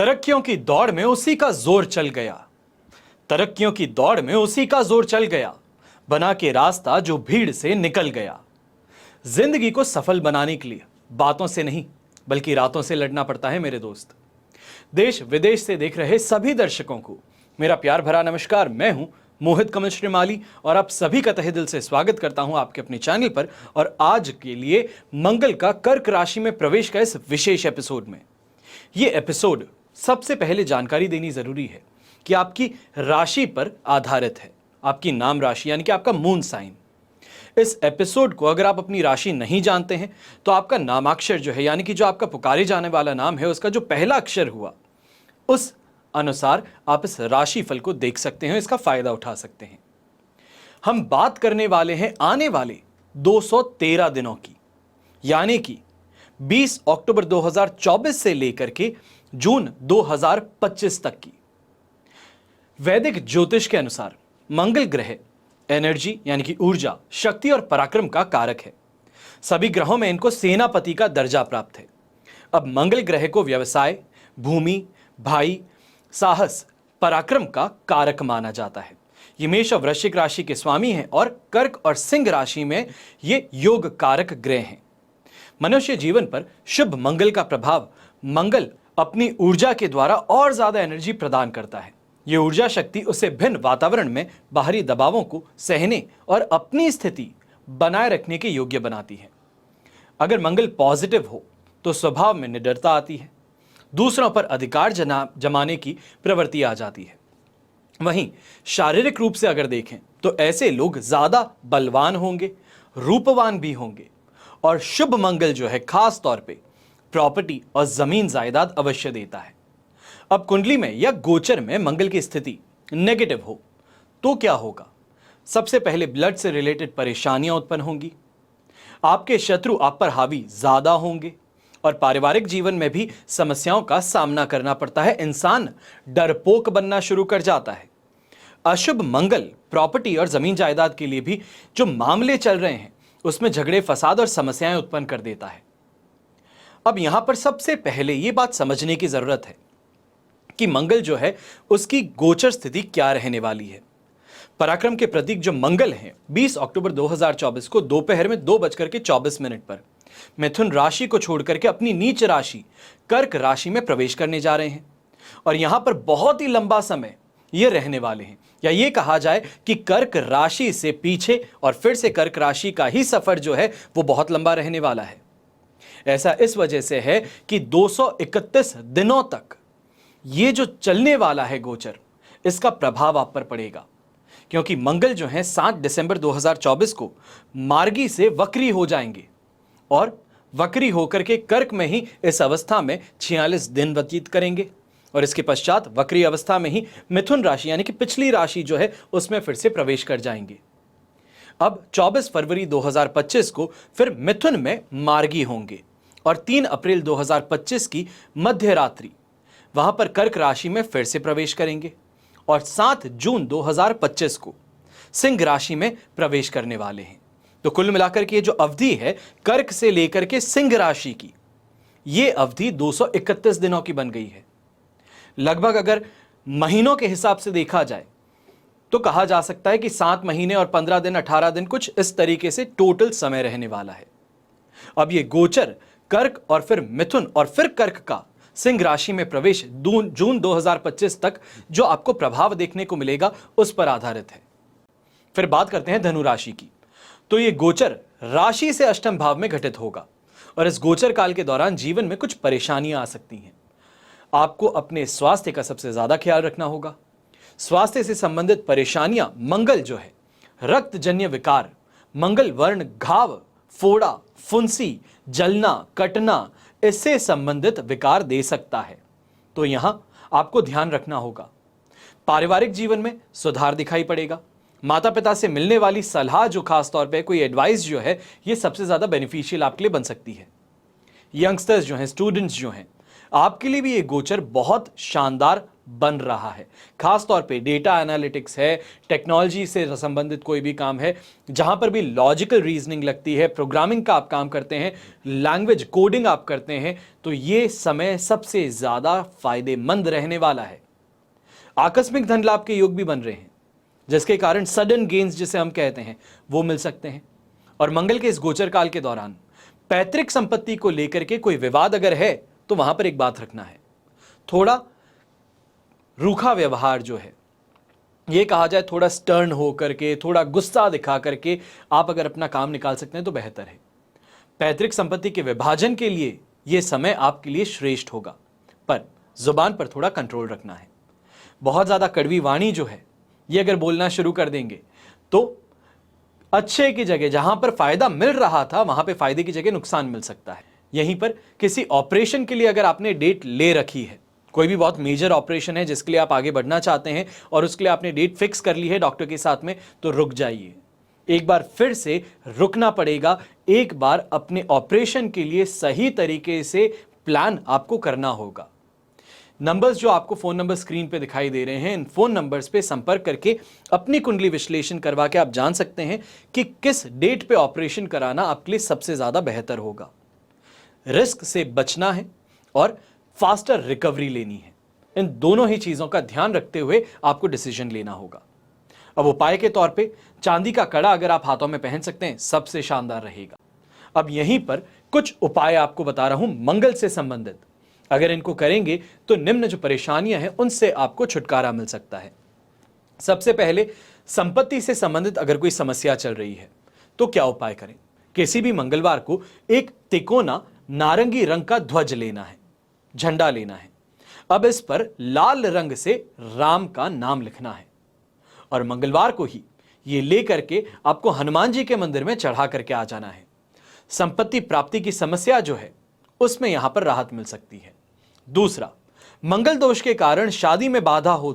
तरक्कियों की दौड़ में उसी का जोर चल गया। तरक्कियों की दौड़ में उसी का जोर चल गया, बना के रास्ता जो भीड़ से निकल गया। जिंदगी को सफल बनाने के लिए बातों से नहीं बल्कि रातों से लड़ना पड़ता है मेरे दोस्त। देश विदेश से देख रहे सभी दर्शकों को मेरा प्यार भरा नमस्कार। मैं हूं मोहित कमल श्रीमाली और आप सभी का तहे दिल से स्वागत करता हूं आपके अपने चैनल पर, और आज के लिए मंगल का कर्क राशि में प्रवेश का इस विशेष एपिसोड में। यह एपिसोड सबसे पहले जानकारी देनी जरूरी है कि आपकी राशि पर आधारित है, आपकी नाम राशि यानी कि आपका मून साइन। इस एपिसोड को अगर आप अपनी राशि नहीं जानते हैं तो आपका नामाक्षर जो है यानी कि जो आपका पुकारे जाने वाला नाम है उसका जो पहला अक्षर हुआ उस अनुसार आप इस राशि फल को देख सकते हैं, इसका फायदा उठा सकते हैं। हम बात करने वाले हैं आने वाले 213 दिनों की, यानी कि 20 अक्टूबर 2024 से लेकर के जून 2025 तक की। वैदिक ज्योतिष के अनुसार मंगल ग्रह एनर्जी यानी कि ऊर्जा, शक्ति और पराक्रम का कारक है। सभी ग्रहों में इनको सेनापति का दर्जा प्राप्त है। अब मंगल ग्रह को व्यवसाय, भूमि, भाई, साहस, पराक्रम का कारक माना जाता है। ये मेष और वृश्चिक राशि के स्वामी हैं और कर्क और सिंह राशि में ये योग कारक ग्रह हैं। मनुष्य जीवन पर शुभ मंगल का प्रभाव, मंगल अपनी ऊर्जा के द्वारा और ज्यादा एनर्जी प्रदान करता है। ये ऊर्जा शक्ति उसे भिन्न वातावरण में बाहरी दबावों को सहने और अपनी स्थिति बनाए रखने के योग्य बनाती है। अगर मंगल पॉजिटिव हो तो स्वभाव में निडरता आती है, दूसरों पर अधिकार जमाने की प्रवृत्ति आ जाती है। वहीं शारीरिक रूप से अगर देखें तो ऐसे लोग ज्यादा बलवान होंगे, रूपवान भी होंगे, और शुभ मंगल जो है खास तौर पे प्रॉपर्टी और जमीन जायदाद अवश्य देता है। अब कुंडली में या गोचर में मंगल की स्थिति नेगेटिव हो तो क्या होगा? सबसे पहले ब्लड से रिलेटेड परेशानियां उत्पन्न होंगी, आपके शत्रु आप पर हावी ज्यादा होंगे और पारिवारिक जीवन में भी समस्याओं का सामना करना पड़ता है। इंसान डरपोक बनना शुरू कर जाता है। अशुभ मंगल प्रॉपर्टी और जमीन जायदाद के लिए भी जो मामले चल रहे हैं उसमें झगड़े, फसाद और समस्याएं उत्पन्न कर देता है। अब यहां पर सबसे पहले यह बात समझने की जरूरत है कि मंगल जो है उसकी गोचर स्थिति क्या रहने वाली है। पराक्रम के प्रतीक जो मंगल हैं 20 अक्टूबर 2024 को दोपहर में 2:24 पर मिथुन राशि को छोड़कर के अपनी नीच राशि कर्क राशि में प्रवेश करने जा रहे हैं, और यहां पर बहुत ही लंबा समय ये रहने वाले हैं, या ये कहा जाए कि कर्क राशि से पीछे और फिर से कर्क राशि का ही सफर जो है वो बहुत लंबा रहने वाला है। ऐसा इस वजह से है कि 231 दिनों तक ये जो चलने वाला है गोचर, इसका प्रभाव आप पर पड़ेगा, क्योंकि मंगल जो है 7 दिसंबर 2024 को मार्गी से वक्री हो जाएंगे और वक्री होकर के कर्क में ही इस अवस्था में 46 दिन व्यतीत करेंगे, और इसके पश्चात वक्री अवस्था में ही मिथुन राशि यानी कि पिछली राशि जो है उसमें फिर से प्रवेश कर जाएंगे। अब 24 फरवरी 2025 को फिर मिथुन में मार्गी होंगे और 3 अप्रैल 2025 की मध्य रात्रि वहां पर कर्क राशि में फिर से प्रवेश करेंगे, और 7 जून 2025 को सिंह राशि में प्रवेश करने वाले हैं। तो कुल मिलाकर के ये जो अवधि है कर्क से लेकर के सिंह राशि की, ये अवधि 231 दिनों की बन गई है। लगभग अगर महीनों के हिसाब से देखा जाए तो कहा जा सकता है कि 7 महीने और 15 दिन 18 दिन कुछ इस तरीके से टोटल समय रहने वाला है। अब ये गोचर कर्क और फिर मिथुन और फिर कर्क का सिंह राशि में प्रवेश जून 2025 तक जो आपको प्रभाव देखने को मिलेगा उस पर आधारित है। फिर बात करते हैं धनु राशि की। तो ये गोचर राशि से अष्टम भाव में घटित होगा, और इस गोचर काल के दौरान जीवन में कुछ परेशानियां आ सकती हैं। आपको अपने स्वास्थ्य का सबसे ज्यादा ख्याल रखना होगा। स्वास्थ्य से संबंधित परेशानियां मंगल जो है रक्तजन्य विकार, मंगल वर्ण घाव, फोड़ा, फुंसी, जलना, कटना, इससे संबंधित विकार दे सकता है। तो यहां आपको ध्यान रखना होगा। पारिवारिक जीवन में सुधार दिखाई पड़ेगा। माता पिता से मिलने वाली सलाह जो खास तौर पे कोई एडवाइस जो है ये सबसे ज्यादा बेनिफिशियल आपके लिए बन सकती है। यंगस्टर्स जो हैं, स्टूडेंट्स जो हैं, आपके लिए भी ये गोचर बहुत शानदार, बन रहा है। खास तौर पे डेटा एनालिटिक्स है, टेक्नोलॉजी से संबंधित कोई भी काम है, जहां पर भी लॉजिकल रीजनिंग लगती है, प्रोग्रामिंग का आप काम करते हैं, लैंग्वेज कोडिंग आप करते हैं, तो ये समय सबसे ज्यादा फायदेमंद रहने वाला है। आकस्मिक धन लाभ के योग भी बन रहे हैं, जिसके कारण सडन गेन्स जिसे हम कहते हैं वो मिल सकते हैं। और मंगल के इस गोचर काल के दौरान पैतृक संपत्ति को लेकर के कोई विवाद अगर है तो वहां पर एक बात रखना है, थोड़ा रूखा व्यवहार जो है, ये कहा जाए थोड़ा स्टर्न हो करके, थोड़ा गुस्सा दिखा करके आप अगर अपना काम निकाल सकते हैं तो बेहतर है। पैतृक संपत्ति के विभाजन के लिए यह समय आपके लिए श्रेष्ठ होगा, पर जुबान पर थोड़ा कंट्रोल रखना है। बहुत ज्यादा कड़वी वाणी जो है ये अगर बोलना शुरू कर देंगे तो अच्छे की जगह, जहां पर फायदा मिल रहा था वहां पे फायदे की जगह नुकसान मिल सकता है। यहीं पर किसी ऑपरेशन के लिए अगर आपने डेट ले रखी है, कोई भी बहुत मेजर ऑपरेशन है जिसके लिए आप आगे बढ़ना चाहते हैं और उसके लिए आपने डेट फिक्स कर ली है डॉक्टर के साथ में, तो रुक जाइए। एक बार फिर से रुकना पड़ेगा। एक बार अपने ऑपरेशन के लिए सही तरीके से प्लान आपको करना होगा। नंबर्स जो आपको फोन नंबर स्क्रीन पे दिखाई दे रहे हैं, इन फोन नंबर्स पे संपर्क करके अपनी कुंडली विश्लेषण करवा के आप जान सकते हैं कि किस डेट पे ऑपरेशन कराना आपके लिए सबसे ज्यादा बेहतर होगा। रिस्क से बचना है और फास्टर रिकवरी लेनी है, इन दोनों ही चीजों का ध्यान रखते हुए आपको डिसीजन लेना होगा। अब उपाय के तौर पे चांदी का कड़ा अगर आप हाथों में पहन सकते हैं सबसे शानदार रहेगा। अब यहीं पर कुछ उपाय आपको बता रहा हूं मंगल से संबंधित, अगर इनको करेंगे तो निम्न जो परेशानियां हैं उनसे आपको छुटकारा मिल सकता है। सबसे पहले संपत्ति से संबंधित अगर कोई समस्या चल रही है तो क्या उपाय करें? किसी भी मंगलवार को एक तिकोना नारंगी रंग का ध्वज लेना है, झंडा लेना है। अब इस पर लाल रंग से राम का नाम लिखना है और मंगलवार को ही ये लेकर के आपको हनुमान जी के मंदिर में चढ़ा करके आ जाना है। संपत्ति प्राप्ति की समस्या जो है उसमें यहां पर राहत मिल सकती है। दूसरा, मंगल दोष के कारण शादी में बाधा हो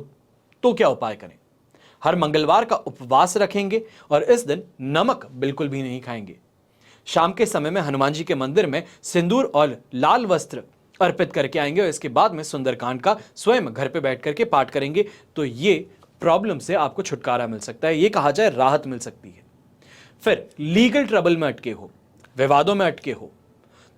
तो क्या उपाय करें? हर मंगलवार का उपवास रखेंगे और इस दिन नमक बिल्कुल भी नहीं खाएंगे। शाम के समय में हनुमान जी के मंदिर में सिंदूर और लाल वस्त्र अर्पित करके आएंगे और इसके बाद में सुंदरकांड का स्वयं घर पे बैठ करके पाठ करेंगे, तो ये प्रॉब्लम से आपको छुटकारा मिल सकता है, ये कहा जाए राहत मिल सकती है। फिर लीगल ट्रबल में अटके हो, विवादों में अटके हो,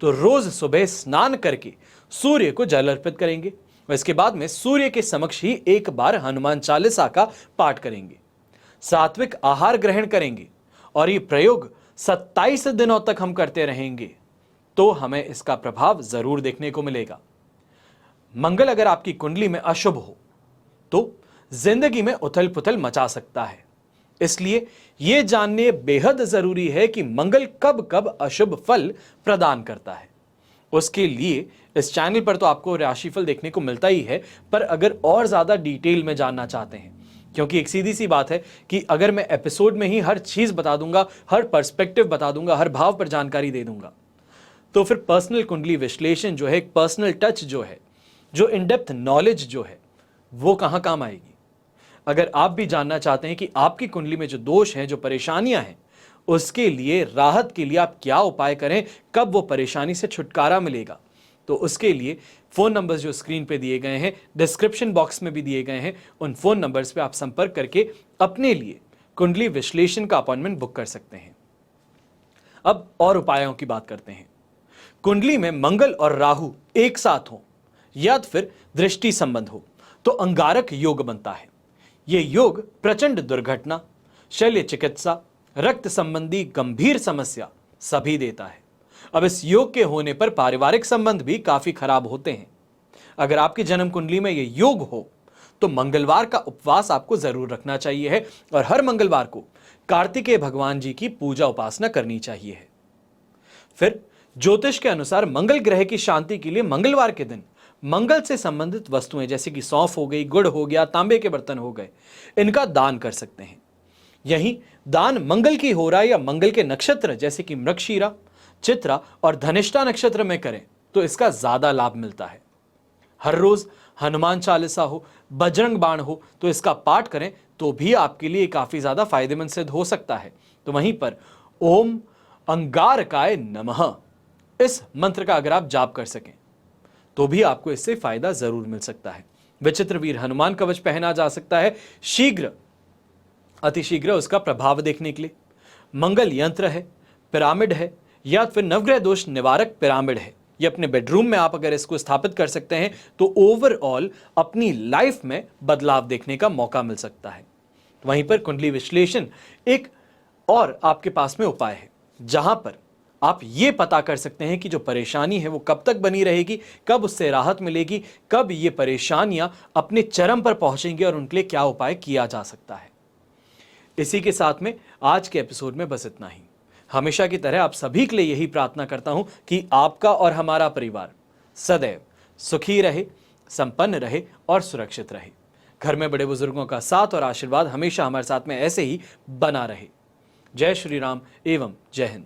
तो रोज सुबह स्नान करके सूर्य को जल अर्पित करेंगे और इसके बाद में सूर्य के समक्ष ही एक बार हनुमान चालीसा का पाठ करेंगे। सात्विक आहार ग्रहण करेंगे और ये प्रयोग 27 दिनों तक हम करते रहेंगे तो हमें इसका प्रभाव जरूर देखने को मिलेगा। मंगल अगर आपकी कुंडली में अशुभ हो तो जिंदगी में उथल पुथल मचा सकता है, इसलिए यह जानने बेहद जरूरी है कि मंगल कब कब अशुभ फल प्रदान करता है। उसके लिए इस चैनल पर तो आपको राशिफल देखने को मिलता ही है, पर अगर और ज्यादा डिटेल में जानना चाहते हैं, क्योंकि एक सीधी सी बात है कि अगर मैं एपिसोड में ही हर चीज बता दूंगा, हर पर्सपेक्टिव बता दूंगा, हर भाव पर जानकारी दे दूंगा, तो फिर पर्सनल कुंडली विश्लेषण जो है, एक पर्सनल टच जो है, जो इन डेप्थ नॉलेज जो है, वो कहां काम आएगी। अगर आप भी जानना चाहते हैं कि आपकी कुंडली में जो दोष हैं, जो परेशानियां हैं, उसके लिए राहत के लिए आप क्या उपाय करें, कब वो परेशानी से छुटकारा मिलेगा, तो उसके लिए फोन नंबर्स जो स्क्रीन पे दिए गए हैं, डिस्क्रिप्शन बॉक्स में भी दिए गए हैं, उन फोन नंबर्स पे आप संपर्क करके अपने लिए कुंडली विश्लेषण का अपॉइंटमेंट बुक कर सकते हैं। अब और उपायों की बात करते हैं। कुंडली में मंगल और राहु एक साथ हो या फिर दृष्टि संबंध हो तो अंगारक योग बनता है। यह योग प्रचंड दुर्घटना, शल्य चिकित्सा, रक्त संबंधी गंभीर समस्या सभी देता है। अब इस योग के होने पर पारिवारिक संबंध भी काफी खराब होते हैं। अगर आपकी जन्म कुंडली में यह योग हो तो मंगलवार का उपवास आपको जरूर रखना चाहिए है और हर मंगलवार को कार्तिकेय भगवान जी की पूजा उपासना करनी चाहिए है। फिर ज्योतिष के अनुसार मंगल ग्रह की शांति के लिए मंगलवार के दिन मंगल से संबंधित वस्तुएं जैसे कि सौंफ हो गई, गुड़ हो गया, तांबे के बर्तन हो गए, इनका दान कर सकते हैं। यही दान मंगल की हो रहा है या मंगल के नक्षत्र जैसे कि मृगशीरा, चित्रा और धनिष्ठा नक्षत्र में करें तो इसका ज्यादा लाभ मिलता है। हर रोज हनुमान चालीसा हो, बजरंग बाण हो तो इसका पाठ करें तो भी आपके लिए काफी ज्यादा फायदेमंद सिद्ध हो सकता है। तो वहीं पर ओम अंगारकाय नमः इस मंत्र का अगर आप जाप कर सकें तो भी आपको इससे फायदा जरूर मिल सकता है। विचित्र वीर हनुमान कवच पहना जा सकता है शीघ्र अतिशीघ्र उसका प्रभाव देखने के लिए। मंगल यंत्र है, पिरामिड है, या फिर नवग्रह दोष निवारक पिरामिड है। ये अपने बेडरूम में आप अगर इसको स्थापित कर सकते हैं तो ओवरऑल अपनी लाइफ में बदलाव देखने का मौका मिल सकता है। वहीं पर कुंडली विश्लेषण एक और आपके पास में उपाय है, जहां पर आप ये पता कर सकते हैं कि जो परेशानी है वो कब तक बनी रहेगी, कब उससे राहत मिलेगी, कब ये परेशानियां अपने चरम पर पहुंचेंगी और उनके लिए क्या उपाय किया जा सकता है। इसी के साथ में आज के एपिसोड में बस इतना ही। हमेशा की तरह आप सभी के लिए यही प्रार्थना करता हूं कि आपका और हमारा परिवार सदैव सुखी रहे, संपन्न रहे और सुरक्षित रहे। घर में बड़े बुजुर्गों का साथ और आशीर्वाद हमेशा हमारे साथ में ऐसे ही बना रहे। जय श्री राम एवं जय हिंद।